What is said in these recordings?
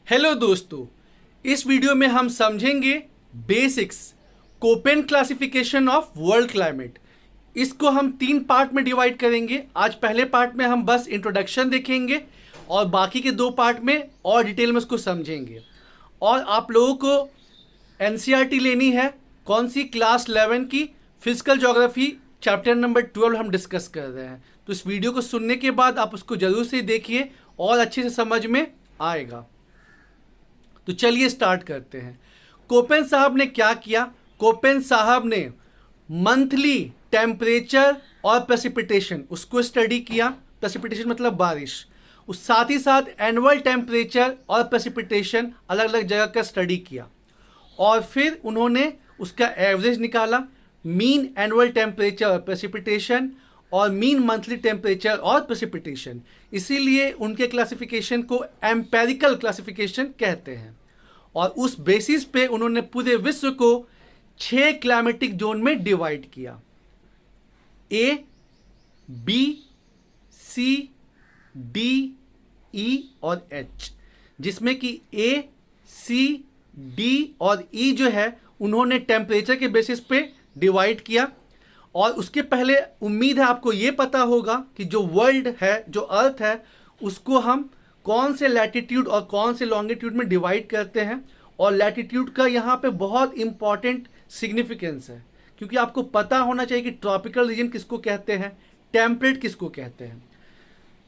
Hello दोस्तों, इस video में हम समझेंगे basics Koppen classification of world climate. इसको हम 3 पार्ट में डिवाइड करेंगे। आज पहले पार्ट में हम बस इंट्रोडक्शन देखेंगे और बाकी के 2 पार्ट में और डिटेल में उसको समझेंगे। और आप लोगों को एनसीईआरटी लेनी है, कौन सी? क्लास 11 की फिजिकल ज्योग्राफी चैप्टर नंबर 12 हम डिस्कस कर रहे हैं। तो इस वीडियो को सुनने के बाद आप उसको जरूर से देखिए और अच्छे से समझ में आएगा। तो चलिए स्टार्ट करते हैं। कोपेन साहब ने क्या किया? कोपेन साहब ने मंथली टेम्परेचर और प्रेसिपिटेशन उसको स्टडी किया। प्रेसिपिटेशन मतलब बारिश। उस साथ ही साथ एनुअल टेम्परेचर और प्रेसिपिटेशन अलग अलग जगह का स्टडी किया और फिर उन्होंने उसका एवरेज निकाला, मीन एनुअल टेम्परेचर और प्रेसिपिटेशन और मीन मंथली टेम्परेचर और प्रेसिपिटेशन। इसीलिए उनके क्लासिफिकेशन को एम्पेरिकल क्लासिफिकेशन कहते हैं। और उस बेसिस पे उन्होंने पूरे विश्व को 6 क्लाइमेटिक जोन में डिवाइड किया, ए, बी, सी, डी, ई और एच, जिसमें कि ए, सी, डी और ई जो है उन्होंने टेम्परेचर के बेसिस पे डिवाइड किया। और उसके पहले उम्मीद है आपको ये पता होगा कि जो वर्ल्ड है, जो अर्थ है, उसको हम कौन से लैटिट्यूड और कौन से लॉन्गिट्यूड में डिवाइड करते हैं। और लैटिट्यूड का यहाँ पे बहुत इंपॉर्टेंट सिग्निफिकेंस है, क्योंकि आपको पता होना चाहिए कि ट्रॉपिकल रीजन किसको कहते हैं, टेम्परेट किसको कहते हैं।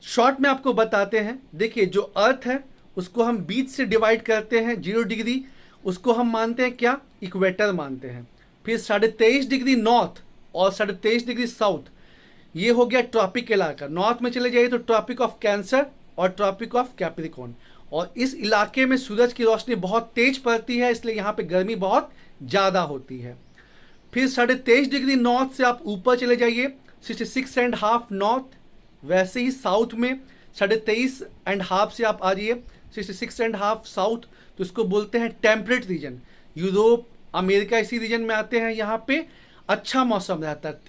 शॉर्ट में आपको बताते हैं। देखिए, जो अर्थ है उसको हम बीच से डिवाइड करते हैं, 0 डिग्री, उसको हम मानते हैं क्या? इक्वेटर मानते हैं। फिर 23.5 डिग्री नॉर्थ और 23.5 डिग्री साउथ, ये हो गया ट्रॉपिक इलाका। नॉर्थ में चले जाइए तो ट्रॉपिक ऑफ कैंसर और ट्रॉपिक ऑफ कैप्रिकॉर्न। और इस इलाके में सूरज की रोशनी बहुत तेज पड़ती है, इसलिए यहाँ पे गर्मी बहुत ज़्यादा होती है। फिर 23.5 डिग्री नॉर्थ से आप ऊपर चले जाइए, 66.5 नॉर्थ। वैसे ही साउथ में 23.5 से आप आ जाइए 66.5 साउथ, तो इसको बोलते हैं टेम्परेट रीजन। यूरोप, अमेरिका इसी रीजन में आते हैं। यहाँ पे अच्छा मौसम रहता है,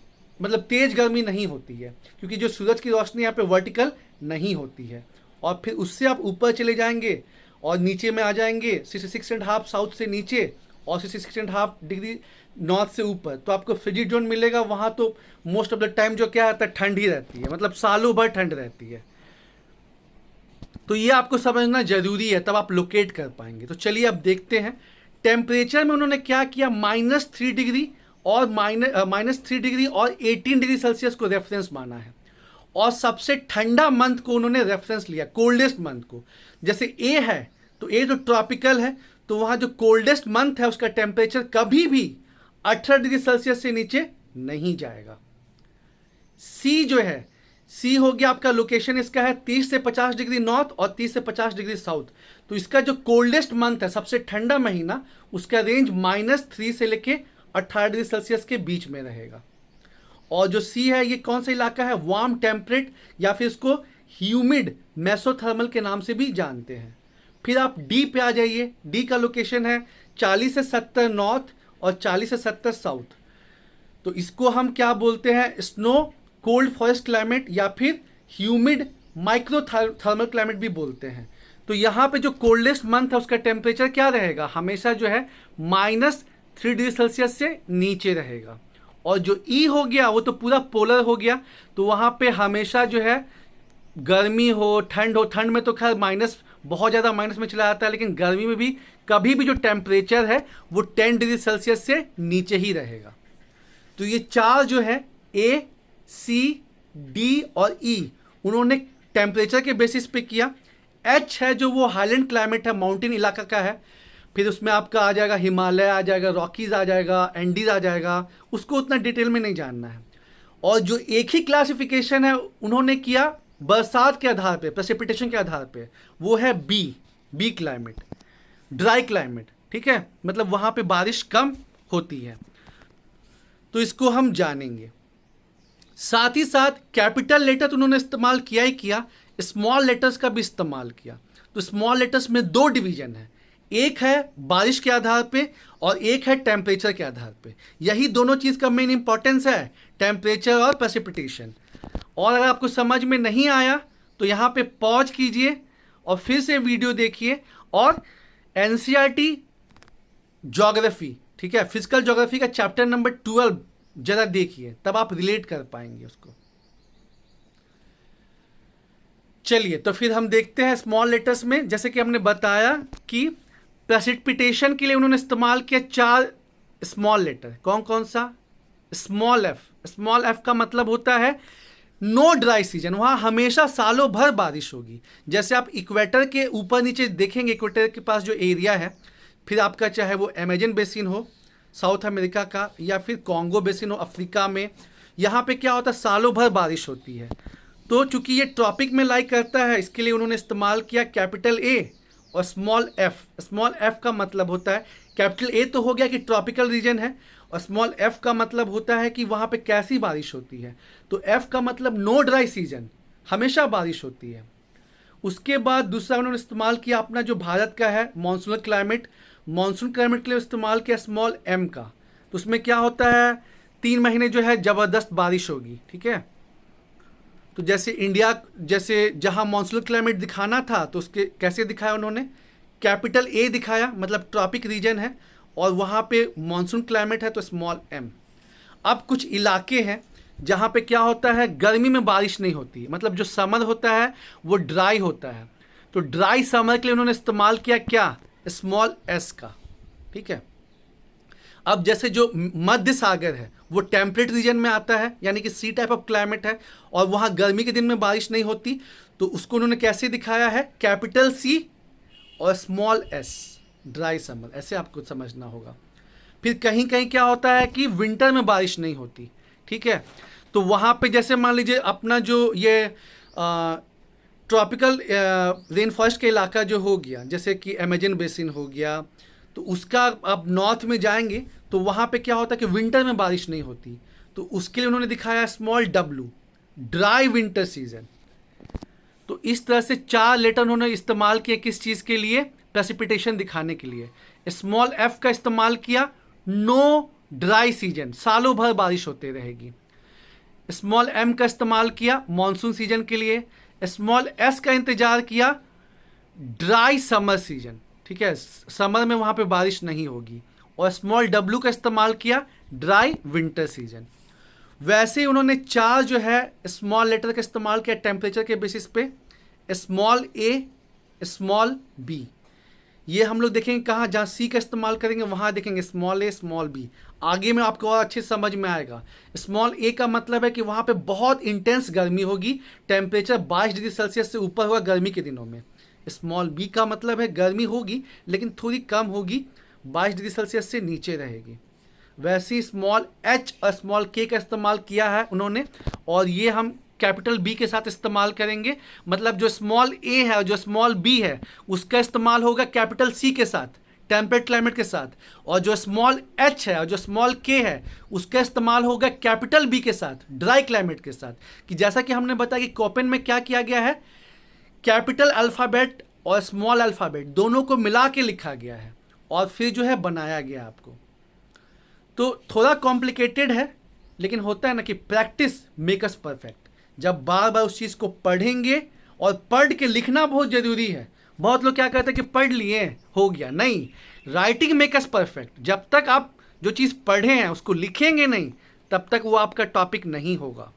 मतलब तेज गर्मी नहीं होती है, क्योंकि जो सूरज की रोशनी यहाँ पे वर्टिकल नहीं होती है। और फिर उससे आप ऊपर चले जाएंगे और नीचे में आ जाएंगे 66.5 साउथ से नीचे और 66.5 डिग्री नॉर्थ से ऊपर, तो आपको फ्रिजिड जोन मिलेगा। वहाँ तो मोस्ट ऑफ द टाइम जो क्या रहता है, ठंड ही रहती है, मतलब सालों भर ठंड रहती है। तो ये आपको समझना जरूरी है, तब आप लोकेट कर पाएंगे। तो चलिए अब देखते हैं टेम्परेचर में उन्होंने क्या किया। -3 डिग्री और -3 डिग्री और 18 डिग्री सेल्सियस को रेफरेंस माना है। और सबसे ठंडा मंथ को उन्होंने रेफरेंस लिया, कोल्डेस्ट मंथ को। जैसे ए है तो ए जो ट्रॉपिकल है, तो वहाँ जो कोल्डेस्ट मंथ है उसका टेम्परेचर कभी भी 18 डिग्री सेल्सियस से नीचे नहीं जाएगा। सी जो है, सी हो गया आपका लोकेशन, इसका है 30 से 50 डिग्री नॉर्थ और 30 से 50 डिग्री साउथ। तो इसका जो कोल्डेस्ट मंथ है, सबसे ठंडा महीना, उसका रेंज -3 से लेके 18 डिग्री सेल्सियस के बीच में रहेगा। और जो सी है, ये कौन सा इलाका है? वार्म टेम्परेट, या फिर इसको ह्यूमिड मेसोथर्मल के नाम से भी जानते हैं। फिर आप डी पे आ जाइए। डी का लोकेशन है 40 से 70 नॉर्थ और 40 से 70 साउथ। तो इसको हम क्या बोलते हैं? स्नो कोल्ड फॉरेस्ट क्लाइमेट या फिर ह्यूमिड माइक्रो थर्मल क्लाइमेट भी बोलते हैं। तो यहाँ पे जो कोल्डेस्ट मंथ है उसका टेम्परेचर क्या रहेगा? हमेशा जो है -3 डिग्री सेल्सियस से नीचे रहेगा। और जो ई हो गया वो तो पूरा पोलर हो गया, तो वहाँ पे हमेशा जो है गर्मी हो, ठंड हो। ठंड में तो खैर बहुत ज़्यादा माइनस में चला जाता है, लेकिन गर्मी में भी कभी भी जो टेम्परेचर है वो 10 डिग्री सेल्सियस से नीचे ही रहेगा। तो ये 4 जो है, ए, सी, डी और ई, उन्होंने टेम्परेचर के बेसिस पे किया। एच है जो वो हाईलैंड क्लाइमेट है, माउंटेन इलाका का है। फिर उसमें आपका आ जाएगा हिमालय, आ जाएगा रॉकीज, आ जाएगा एंडीज, आ जाएगा। उसको उतना डिटेल में नहीं जानना है। और जो एक ही क्लासिफिकेशन है उन्होंने किया बरसात के आधार पे, प्रेसिपिटेशन के आधार पे, वो है बी क्लाइमेट, ड्राई क्लाइमेट। ठीक है, मतलब वहाँ पे बारिश कम होती है। तो इसको हम जानेंगे। साथ ही साथ कैपिटल लेटर तो उन्होंने इस्तेमाल किया ही किया, स्मॉल लेटर्स का भी इस्तेमाल किया। तो स्मॉल लेटर्स में 2 डिवीजन है, एक है बारिश के आधार पे और एक है टेम्परेचर के आधार पे। यही दोनों चीज़ का मेन इंपॉर्टेंस है, टेम्परेचर और प्रेसिपिटेशन। और अगर आपको समझ में नहीं आया तो यहाँ पे पॉज कीजिए और फिर से वीडियो देखिए, और एनसीईआरटी ज्योग्राफी, ठीक है, फिजिकल ज्योग्राफी का चैप्टर नंबर 12 जरा देखिए, तब आप रिलेट कर पाएंगे उसको। चलिए तो फिर हम देखते हैं स्मॉल लेटर्स में। जैसे कि हमने बताया कि प्रेसिपिटेशन के लिए उन्होंने इस्तेमाल किया 4 स्मॉल लेटर। कौन कौन सा? Small F. स्मॉल एफ का मतलब होता है नो ड्राई सीजन, वहाँ हमेशा सालों भर बारिश होगी। जैसे आप इक्वेटर के ऊपर नीचे देखेंगे, इक्वेटर के पास जो एरिया है, फिर आपका चाहे वो अमेजन बेसिन हो साउथ अमेरिका का, या फिर कॉन्गो बेसिन हो अफ्रीका में, यहाँ पे क्या होता है, सालों भर बारिश होती है। तो चूंकि ये ट्रॉपिक में लाई करता है, इसके लिए उन्होंने इस्तेमाल किया कैपिटल ए और स्मॉल एफ। स्मॉल एफ का मतलब होता है, कैपिटल ए तो हो गया कि ट्रॉपिकल रीजन है, और स्मॉल एफ का मतलब होता है कि वहाँ पे कैसी बारिश होती है। तो एफ का मतलब नो ड्राई सीजन, हमेशा बारिश होती है। उसके बाद दूसरा उन्होंने इस्तेमाल किया अपना जो भारत का है मानसून क्लाइमेट। मानसून क्लाइमेट के लिए इस्तेमाल किया स्मॉल एम का। तो उसमें क्या होता है, 3 महीने जो है ज़बरदस्त बारिश होगी, ठीक है। तो जैसे इंडिया, जैसे जहाँ मानसून क्लाइमेट दिखाना था, तो उसके कैसे दिखाया उन्होंने, कैपिटल ए दिखाया, मतलब ट्रॉपिक रीजन है और वहाँ पे मानसून क्लाइमेट है, तो स्मॉल एम। अब कुछ इलाके हैं जहाँ पे क्या होता है, गर्मी में बारिश नहीं होती, मतलब जो समर होता है वो ड्राई होता है। तो ड्राई समर के लिए उन्होंने इस्तेमाल किया क्या, स्मॉल एस का, ठीक है। अब जैसे जो मध्य सागर है वो टेम्परेट रीजन में आता है, यानी कि सी टाइप ऑफ क्लाइमेट है, और वहाँ गर्मी के दिन में बारिश नहीं होती, तो उसको उन्होंने कैसे दिखाया है, कैपिटल सी और स्मॉल एस, ड्राई समर, ऐसे आपको समझना होगा। फिर कहीं कहीं क्या होता है कि विंटर में बारिश नहीं होती, ठीक है। तो वहाँ पे जैसे मान लीजिए अपना जो ये ट्रॉपिकल रेन फॉरेस्ट का इलाका जो हो गया, जैसे कि अमेजन बेसिन हो गया, तो उसका अब नॉर्थ में जाएंगे तो वहाँ पे क्या होता है कि विंटर में बारिश नहीं होती, तो उसके लिए उन्होंने दिखाया small W, dry winter season. तो इस तरह से 4 लेटर उन्होंने इस्तेमाल किए किस चीज़ के लिए, प्रेसिपिटेशन दिखाने के लिए। स्मॉल एफ का इस्तेमाल किया नो ड्राई सीजन, सालों भर बारिश होते रहेगी। स्मॉल एम का इस्तेमाल किया मॉनसून सीजन के लिए। स्मॉल एस का इंतजार किया ड्राई समर सीजन, ठीक है, समर में वहाँ पे बारिश नहीं होगी। और स्मॉल डब्ल्यू का इस्तेमाल किया ड्राई विंटर सीजन। वैसे ही उन्होंने 4 जो है स्मॉल लेटर का इस्तेमाल किया टेम्परेचर के बेसिस पे, स्मॉल ए, स्मॉल बी। ये हम लोग देखेंगे कहाँ, जहाँ सी का इस्तेमाल करेंगे वहाँ देखेंगे स्मॉल ए, स्मॉल बी। आगे में आपको और अच्छे समझ में आएगा। स्मॉल ए का मतलब है कि वहाँ पे बहुत इंटेंस गर्मी होगी, टेम्परेचर 22 डिग्री सेल्सियस से ऊपर होगा गर्मी के दिनों में। स्मॉल बी का मतलब है गर्मी होगी लेकिन थोड़ी कम होगी, 22 डिग्री सेल्सियस से नीचे रहेगी। वैसे ही स्मॉल एच और स्मॉल के का इस्तेमाल किया है उन्होंने, और ये हम कैपिटल बी के साथ इस्तेमाल करेंगे। मतलब जो स्मॉल ए है और जो स्मॉल बी है उसका इस्तेमाल होगा कैपिटल सी के साथ, टेम्परेट क्लाइमेट के साथ, और जो स्मॉल एच है और जो स्मॉल के है उसका इस्तेमाल होगा कैपिटल बी के साथ, ड्राई क्लाइमेट के साथ। कि जैसा कि हमने बताया कि कोपेन में क्या किया गया है, कैपिटल अल्फ़ाबेट और स्मॉल अल्फ़ाबेट दोनों को मिला के लिखा गया है और फिर जो है बनाया गया आपको। तो थोड़ा कॉम्प्लिकेटेड है, लेकिन होता है ना कि प्रैक्टिस मेक अस परफेक्ट। जब बार बार उस चीज़ को पढ़ेंगे, और पढ़ के लिखना बहुत ज़रूरी है। बहुत लोग क्या कहते हैं कि पढ़ लिए हो गया, नहीं, राइटिंग मेक अस परफेक्ट। जब तक आप जो चीज़ पढ़े हैं उसको लिखेंगे नहीं, तब तक वो आपका टॉपिक नहीं होगा।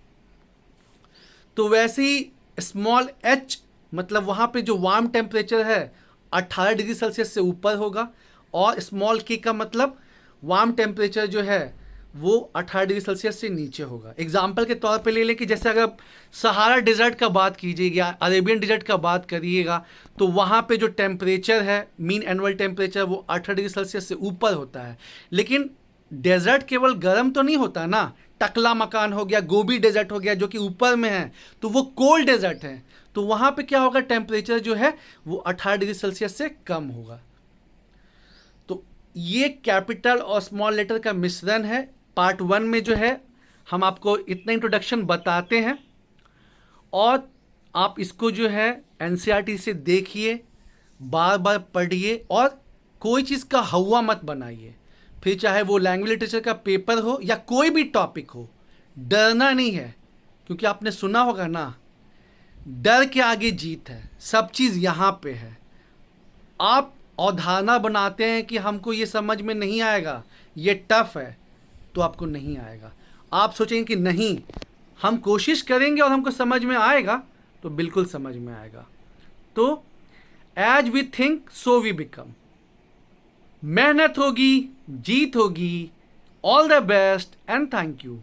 तो वैसे ही स्मॉल एच मतलब वहाँ पे जो वार्म टेम्परेचर है 18 डिग्री सेल्सियस से ऊपर होगा, और स्मॉल के का मतलब वार्म टेम्परेचर जो है वो 18 डिग्री सेल्सियस से नीचे होगा। एग्जाम्पल के तौर पे ले लें कि जैसे अगर सहारा डिजर्ट का बात कीजिएगा, अरेबियन डिजर्ट का बात करिएगा, तो वहाँ पे जो टेम्परेचर है मीन एनुअल टेम्परेचर वो 18 डिग्री सेल्सियस से ऊपर होता है। लेकिन डेजर्ट केवल गर्म तो नहीं होता ना, टकला मकान हो गया, गोबी डेजर्ट हो गया जो कि ऊपर में है, तो वो कोल्ड डेजर्ट है। तो वहाँ पे क्या होगा, टेम्परेचर जो है वो 18 डिग्री सेल्सियस से कम होगा। तो ये कैपिटल और स्मॉल लेटर का मिश्रण है। पार्ट 1 में जो है हम आपको इतना इंट्रोडक्शन बताते हैं, और आप इसको जो है एनसीईआरटी से देखिए, बार बार पढ़िए, और कोई चीज़ का हवा मत बनाइए। फिर चाहे वो लैंग्वेज लिटरेचर का पेपर हो या कोई भी टॉपिक हो, डरना नहीं है। क्योंकि आपने सुना होगा ना, डर के आगे जीत है, सब चीज़ यहाँ पे है। आप अवधारणा बनाते हैं कि हमको ये समझ में नहीं आएगा, ये टफ है, तो आपको नहीं आएगा। आप सोचेंगे कि नहीं, हम कोशिश करेंगे और हमको समझ में आएगा, तो बिल्कुल समझ में आएगा। तो as we think so we become. मेहनत होगी, जीत होगी। All the best and thank you.